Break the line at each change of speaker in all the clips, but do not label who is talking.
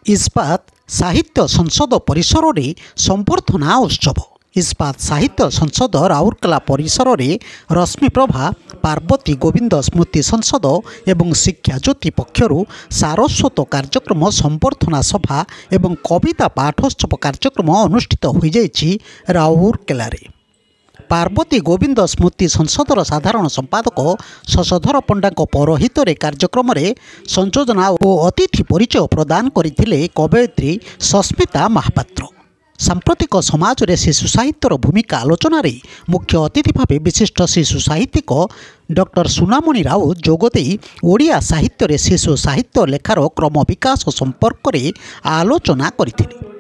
इस्पात साहित्य संसद परिसर में संबर्धना उत्सव। इस्पात साहित्य संसद राउरकेला परिसर में रश्मिप्रभा पार्वती गोविंद स्मृति संसद एवं शिक्षा ज्योति पक्षर सारस्वत कार्यक्रम संबर्धना सभा एवं कविता पाठोत्सव कार्यक्रम अनुष्ठित हो राउरकेला। पार्वती गोविंद स्मृति संसदर साधारण संपादक शशधर पंडा पौरोहित कार्यक्रम में संयोजना और अतिथि परिचय प्रदान करथिले कवयित्री सस्मिता महापात्र। सांप्रतिक समाज रे शिशु साहित्यर भूमिका आलोचन रे मुख्य अतिथि भाव विशिष्ट शिशु साहित्यिक डॉक्टर सुनामणि राउत जोगदे ओडिया साहित्य रे शिशु साहित्य लेखार क्रम विकास संपर्क में आलोचना करथिले।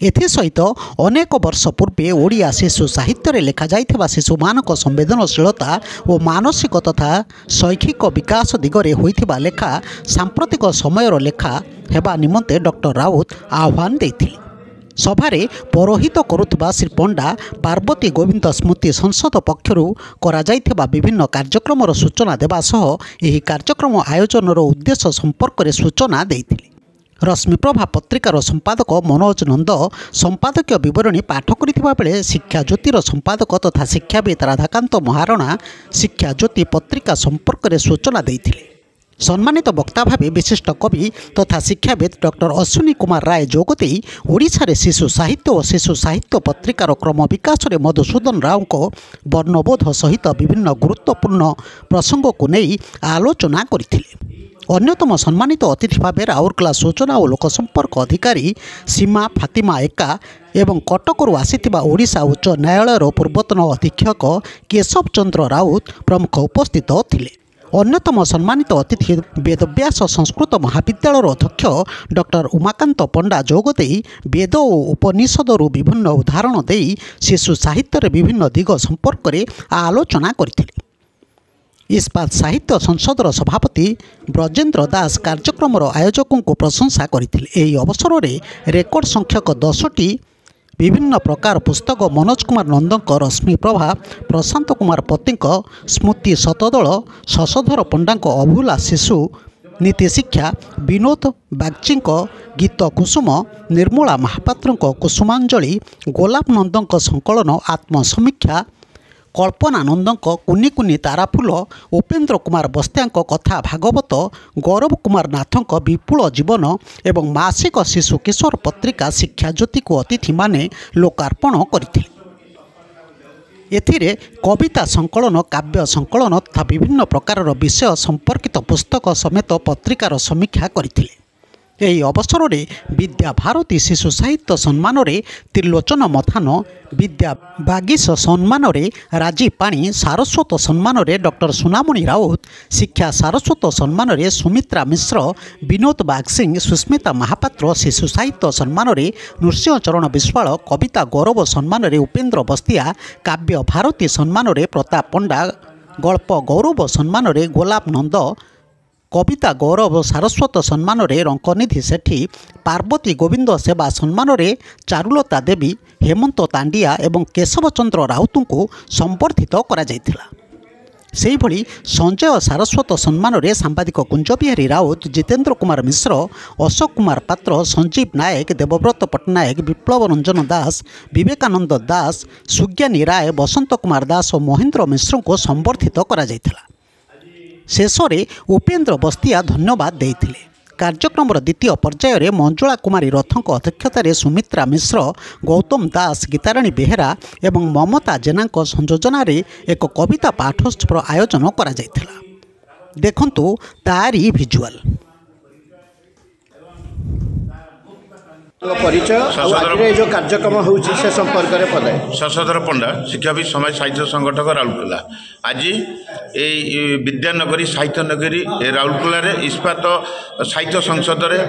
एसहित अनेक वर्ष पूर्वे ओडिया शिशु साहित्य लेखा जाइथिबा शिशुमानक संवेदनशीलता और मानसिक तथा शैक्षिक विकास दिगरे होइथिबा लेखा सांप्रतिक समयर लेखा हेबा निमंते डॉक्टर राउत आह्वान देथिले। सभारे पौरोहित करुथिबा श्री पंडा पार्वती गोविंद स्मृति संसद पक्षरु करा जाइथिबा विभिन्न कार्यक्रम सूचना देबा सह एही कार्यक्रम आयोजन उद्देश्य संपर्क में सूचना देथिले। रश्मिप्रभा पत्रिकार संपादक मनोज नंद संपादकीय विवरणी पाठ करिथिबा बेले शिक्षा ज्योतिर संपादक तथा शिक्षाविद राधाकांत महारणा शिक्षा ज्योति पत्रिका संपर्क में सूचना देथिले। सम्मानित वक्ता भाव विशिष्ट कवि तथा शिक्षाविद डॉक्टर अश्विनी कुमार राय जोगदे ओडिशा रे शिशु साहित्य और शिशु साहित्य पत्रिकार क्रम विकास में मधुसूदन राव को वर्णबोध सहित विभिन्न गुरुत्वपूर्ण प्रसंग को नहीं आलोचना करथिले। अन्यतम सम्मानित अतिथि भाव राउरकेला सूचना और लोकसंपर्क अधिकारी सीमा फातिमा एका एवं कटकरू आसीथिबा ओडिशा उच्च न्यायालयर पूर्वतन अधीक्षक केशव चंद्र राउत प्रमुख उपस्थित थिले। अन्यतम सम्मानित अतिथि वेदव्यास संस्कृत महाविद्यालय अध्यक्ष डॉक्टर उमाकांत पंडा जोगदे वेद और उपनिषदरू विभिन्न उदाहरण दे शिशु साहित्य विभिन्न दिग संपर्क में आलोचना करथिले। इस्पात साहित्य संसदर सभापति ब्रजेंद्र दास कार्यक्रम आयोजकों को प्रशंसा करथिले। एही अवसर में रेकर्ड संख्यक 10टी विभिन्न प्रकार पुस्तक मनोज कुमार नंदक रश्मिप्रभा प्रशांत कुमार पतिक स्मृति शतदल शशधर पंडा अभूला शिशु नीति शिक्षा विनोद बागची गीत कुसुम निर्मला महापात्र कुसुमांजलि गोलाप नंदक संकलन आत्मसमीक्षा कल्पना नंदक कुनी कुनी ताराफुल उपेन्द्र कुमार बस्त्या कथा भागवत गौरव कुमार नाथक विपुल जीवन एवं मासिक शिशु किशोर पत्रिका शिक्षा ज्योति को अतिथि माने लोकार्पण करथिले। एथिरे कविता संकलन काव्य संकलन तथा विभिन्न प्रकार विषय संपर्कित पुस्तक समेत पत्रिकार समीक्षा करथिले। यही अवसर में विद्या भारती शिशु साहित्य सम्मान में त्रिलोचन मथान विद्या बागीश सम्मान में राजीव पाणी सारस्वत सम्मान में डॉक्टर सुनामणि राउत शिक्षा सारस्वत सम्मान में सुमित्रा मिश्र विनोद बागसिंह सुस्मिता महापात्र शिशु साहित्य सम्मान में नृसिंहचरण विश्वाल कविता गौरव सम्मान में उपेन्द्र बस्तिया काव्य भारती सम्मान में प्रताप पंडा गल्प गौरव सम्मान में गोलाप नंद कविता गौरव सारस्वत सम्मान में रंकनिधि सेठी पार्वती गोविंद सेवा सम्मान में चारुलता देवी हेमंत तांडिया एवं केशव चंद्र राउत को संबर्धित करा जायथिला। सेही भली संजय सारस्वत सम्मान में सांबादिक कुंजबिहारी राउत जितेन्द्र कुमार मिश्र अशोक कुमार पात्र संजीव नायक देवव्रत पट्टनायक विप्लव रंजन दास विवेकानंद दास सुज्ञानी राय बसंत कुमार दास और महेन्द्र मिश्र को संबर्धित करा जायथिला। शेष में उपेन्द्र बस्तिया धन्यवाद देथिले। कार्यक्रम द्वितीय पर्यायर मंजुला कुमारी रथक अध्यक्षतार सुमित्रा मिश्र गौतम दास गीताराणी बेहेरा एवं ममता जेना संयोजन एक कविता पाठोत्सव आयोजन करा जायथिला। देखंतु तारी विजुअल
परिचय जो कार्यक्रम होउछि से संपर्क रे पदाय
शशधर पंडा शिक्षाविद समाज साहित्य संगठक राउरकेला आज ये विद्यानगरी साहित्य नगरी राउरकेला रे इस्पात साहित्य संसद रे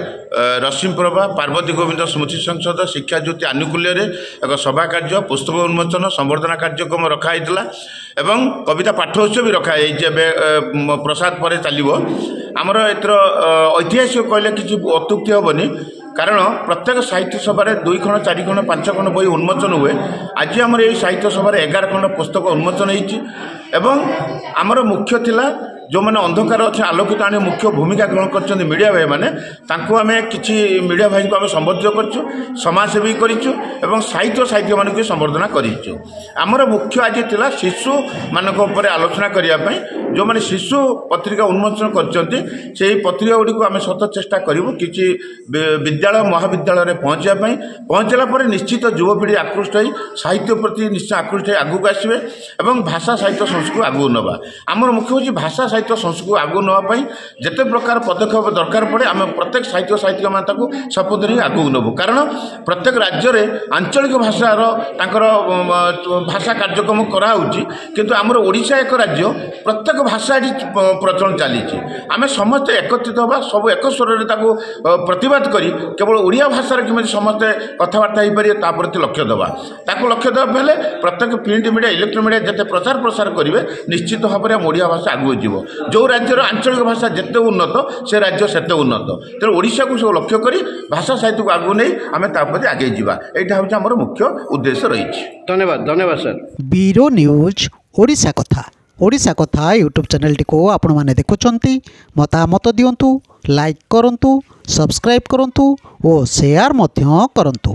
रश्मिप्रभा पार्वती गोविंद स्मृति संसद शिक्षा ज्योति आनुकूल्य रे एक सभा कार्य पुस्तक उन्मोचन संवर्धना कार्यक्रम रखा एवं कविता पाठोत्सव भी रखा प्रसाद पर चलो आमर एथर ऐतिहासिक कहले किसी अत्युक्ति हेनी कारण प्रत्येक साहित्य सभा 2 खंड 4 खंड 5 खंड बही उन्मोचन हुए। आज आमर ये साहित्य सभा 11 खंड पुस्तक उन्मोचन होती एवं आमर मुख्य थिला ଯେଉଁମାନେ ଅନ୍ଧକାର ଅଛି ଆଲୋକିତ ଆଣି ମୁଖ୍ୟ ଭୂମିକା ଗ୍ରହଣ କରିଛନ୍ତି ମିଡ଼ିଆ ଭାଇମାନେ, ତାଙ୍କୁ ଆମେ କିଛି ମିଡ଼ିଆ ଭାଇଙ୍କୁ ଆମେ ସମ୍ବୋଧିତ କରିଛୁ, ସମାଜସେବୀ କରିଛୁ ଏବଂ ସାହିତ୍ୟମାନଙ୍କୁ ସମ୍ବର୍ଦ୍ଧନା କରିଛୁ। ଆମର ମୁଖ୍ୟ ଆଜି ଥିଲା ଶିଶୁମାନଙ୍କ ଉପରେ ଆଲୋଚନା କରିବା ପାଇଁ। ଯେଉଁମାନେ ଶିଶୁ ପତ୍ରିକା ଉନ୍ମୋଚନ କରିଛନ୍ତି ସେହି ପତ୍ରିକା ଗୁଡ଼ିକୁ ଆମେ ସତ ଚେଷ୍ଟା କରିବୁ କିଛି ବିଦ୍ୟାଳୟ ମହାବିଦ୍ୟାଳୟରେ ପହଞ୍ଚିବା ପାଇଁ। ପହଞ୍ଚିଲା ପରେ ନିଶ୍ଚିତ ଯୁବପିଢ଼ି ଆକୃଷ୍ଟ ହୋଇ ସାହିତ୍ୟ ପ୍ରତି ନିଶ୍ଚୟ ଆକୃଷ୍ଟ ହୋଇ ଆଗକୁ ଆସିବେ ଏବଂ ଭାଷା ସାହିତ୍ୟ ସଂସ୍କୃତିକୁ ଆଗକୁ ନେବା। ଆମର ମୁଖ୍ୟ ହେଉଛି ଭାଷା ସାହିତ୍ୟ ସଂସ୍କୃତିକୁ ଆଗକୁ ନେବା ପାଇଁ ଯେତେ ପ୍ରକାର ପଦକ୍ଷେପ ଦରକାର ପଡ଼େ ଆମେ ପ୍ରତ୍ୟେକ ସାହିତ୍ୟିକମାନେ ତାକୁ ଶପଥ ନେଇ ଆଗକୁ ନେବୁ। କାରଣ ପ୍ରତ୍ୟେକ ରାଜ୍ୟରେ ଆଞ୍ଚଳିକ ଭାଷାର ତାଙ୍କର ଭାଷା କାର୍ଯ୍ୟକ୍ରମ କରାହେଉଛି, କିନ୍ତୁ ଆମର ଓଡ଼ିଶା ଏକ ରାଜ୍ୟ, ପ୍ରତ୍ୟେକ ଭାଷା ଏଠି ପ୍ରଚଳନ ଚାଲିଛି। ଆମେ ସମସ୍ତେ ଏକତ୍ରିତ ହେବା, ସବୁ ଏକ ସ୍ୱରରେ ତାକୁ ପ୍ରତିବାଦ କରି କେବଳ ଓଡ଼ିଆ ଭାଷାରେ କେମିତି ସମସ୍ତେ କଥାବାର୍ତ୍ତା ହୋଇପାରିବେ ତା ପ୍ରତି ଲକ୍ଷ୍ୟ ଦେବା। ତାକୁ ଲକ୍ଷ୍ୟ ଦେବା ହେଲେ ପ୍ରତ୍ୟେକ ପ୍ରିଣ୍ଟ ମିଡ଼ିଆ ଇଲେକ୍ଟ୍ରୋନିକ୍ ମିଡ଼ିଆ ଯେତେ ପ୍ରଚାର ପ୍ରସାର କରିବେ ନିଶ୍ଚିତ ଭାବରେ ଆମ ଓଡ଼ିଆ ଭାଷା ଆଗକୁ ଯିବ। ଯେଉଁ ରାଜ୍ୟର ଆଞ୍ଚଳିକ ଭାଷା ଯେତେ ଉନ୍ନତ ସେ ରାଜ୍ୟ ସେତେ ଉନ୍ନତ। ତେଣୁ ଓଡ଼ିଶାକୁ ସବୁ ଲକ୍ଷ୍ୟ କରି ଭାଷା ସାହିତ୍ୟକୁ ଆଗକୁ ନେଇ ଆମେ ତା ପ୍ରତି ଆଗେଇ ଯିବା, ଏଇଟା ହେଉଛି ଆମର ମୁଖ୍ୟ ଉଦ୍ଦେଶ୍ୟ ରହିଛି।
ଧନ୍ୟବାଦ ସାର୍।
ବ୍ୟୁରୋ ନ୍ୟୁଜ୍ ଓଡ଼ିଶା କଥା। ଓଡ଼ିଶା କଥା ୟୁଟ୍ୟୁବ୍ ଚ୍ୟାନେଲଟିକୁ ଆପଣମାନେ ଦେଖୁଛନ୍ତି, ମତାମତ ଦିଅନ୍ତୁ, ଲାଇକ୍ କରନ୍ତୁ, ସବସ୍କ୍ରାଇବ୍ କରନ୍ତୁ ଓ ସେୟାର ମଧ୍ୟ କରନ୍ତୁ।